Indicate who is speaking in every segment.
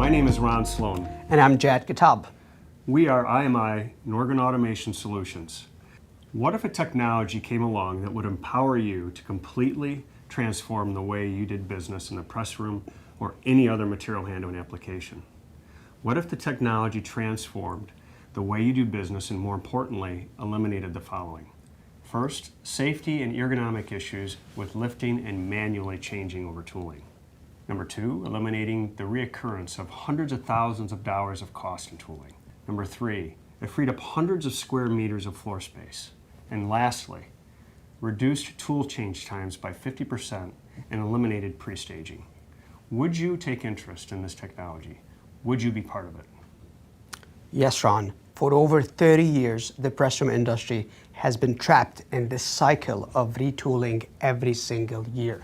Speaker 1: My name is Ron Sloan.
Speaker 2: And I'm Jad Kitab.
Speaker 1: We are IMI Norgren Automation Solutions. What if a technology came along that would empower you to completely transform the way you did business in the press room or any other material handling application? What if the technology transformed the way you do business and, more importantly, eliminated the following? First, safety and ergonomic issues with lifting and manually changing over tooling. Number two, eliminating the reoccurrence of hundreds of thousands of dollars of cost in tooling. Number three, it freed up hundreds of square meters of floor space. And lastly, reduced tool change times by 50% and eliminated pre-staging. Would you take interest in this technology? Would you be part of it?
Speaker 2: Yes, Ron. For over 30 years, the press room industry has been trapped in this cycle of retooling every single year.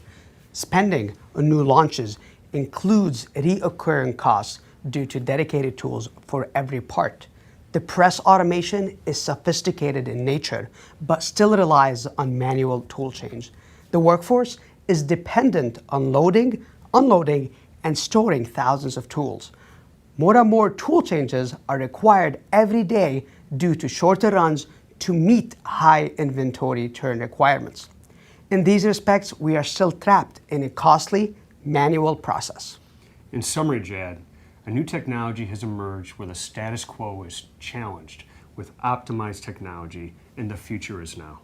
Speaker 2: Spending on new launches includes reoccurring costs due to dedicated tools for every part. The press automation is sophisticated in nature, but still relies on manual tool change. The workforce is dependent on loading, unloading, and storing thousands of tools. More and more tool changes are required every day due to shorter runs to meet high inventory turn requirements. In these respects, we are still trapped in a costly manual process.
Speaker 1: In summary, Jad, a new technology has emerged where the status quo is challenged with optimized technology, and the future is now.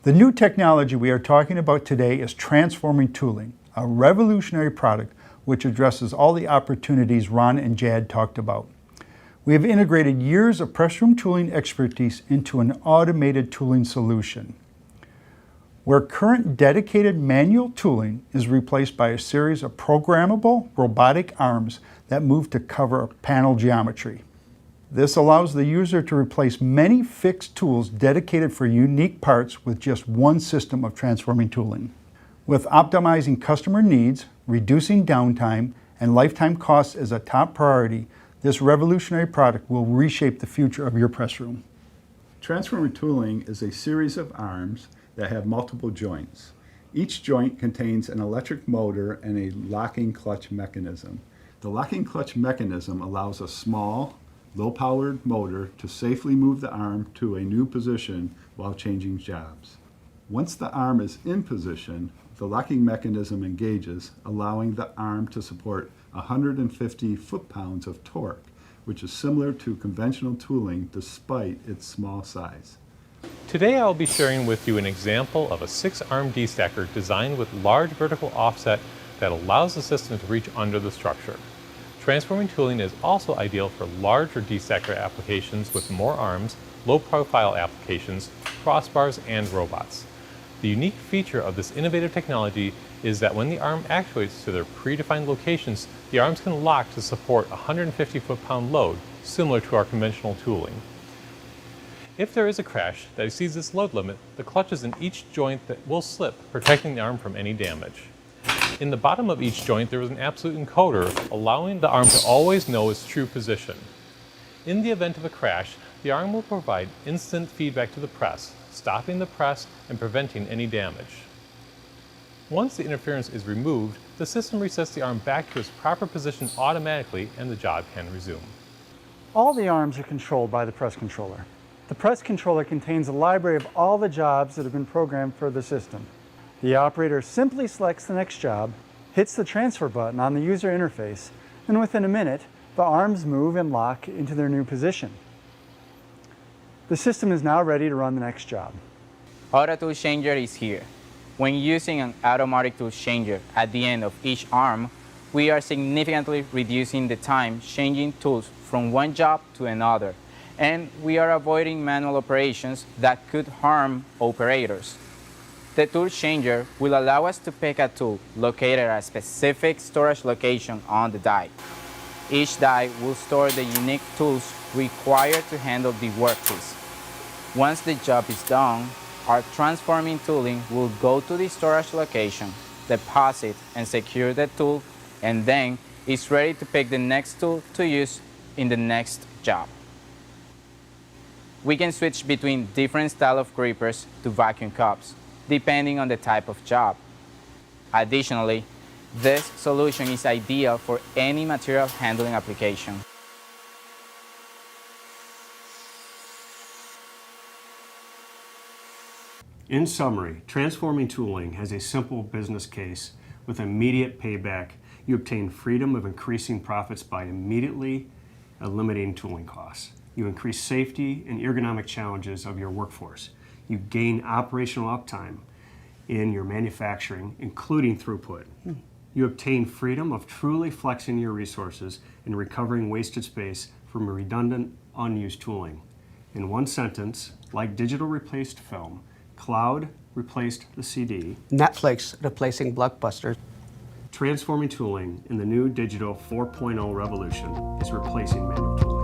Speaker 3: The new technology we are talking about today is transforming tooling, a revolutionary product which addresses all the opportunities Ron and Jad talked about. We have integrated years of press room tooling expertise into an automated tooling solution, where current dedicated manual tooling is replaced by a series of programmable robotic arms that move to cover panel geometry. This allows the user to replace many fixed tools dedicated for unique parts with just one system of transforming tooling. With optimizing customer needs, reducing downtime, and lifetime costs as a top priority, this revolutionary product will reshape the future of your press room.
Speaker 4: Transformer tooling is a series of arms that have multiple joints. Each joint contains an electric motor and a locking clutch mechanism. The locking clutch mechanism allows a small, low-powered motor to safely move the arm to a new position while changing jobs. Once the arm is in position, the locking mechanism engages, allowing the arm to support 150 foot-pounds of torque, which is similar to conventional tooling despite its small size.
Speaker 5: Today I will be sharing with you an example of a 6-arm D-stacker designed with large vertical offset that allows the system to reach under the structure. Transforming tooling is also ideal for larger D-stacker applications with more arms, low-profile applications, crossbars, and robots. The unique feature of this innovative technology is that when the arm actuates to their predefined locations, the arms can lock to support a 150 foot-pound load, similar to our conventional tooling. If there is a crash that exceeds this load limit, the clutches in each joint that will slip, protecting the arm from any damage. In the bottom of each joint, there is an absolute encoder, allowing the arm to always know its true position. In the event of a crash, the arm will provide instant feedback to the press, stopping the press and preventing any damage. Once the interference is removed, the system resets the arm back to its proper position automatically and the job can resume.
Speaker 6: All the arms are controlled by the press controller. The press controller contains a library of all the jobs that have been programmed for the system. The operator simply selects the next job, hits the transfer button on the user interface, and within a minute, the arms move and lock into their new position. The system is now ready to run the next job.
Speaker 7: Auto tool changer is here. When using an automatic tool changer at the end of each arm, we are significantly reducing the time changing tools from one job to another, and we are avoiding manual operations that could harm operators. The tool changer will allow us to pick a tool located at a specific storage location on the die. Each die will store the unique tools required to handle the workpiece. Once the job is done, our transforming tooling will go to the storage location, deposit and secure the tool, and then it's ready to pick the next tool to use in the next job. We can switch between different styles of grippers to vacuum cups, depending on the type of job. Additionally, This solution is ideal for any material handling application.
Speaker 1: In summary, transforming tooling has a simple business case with immediate payback. You obtain freedom of increasing profits by immediately eliminating tooling costs. You increase safety and ergonomic challenges of your workforce. You gain operational uptime in your manufacturing, including throughput. You obtain freedom of truly flexing your resources and recovering wasted space from redundant, unused tooling. In one sentence, like digital replaced film, cloud replaced the CD,
Speaker 2: Netflix replacing Blockbuster,
Speaker 1: transforming tooling in the new digital 4.0 revolution is replacing manual tooling.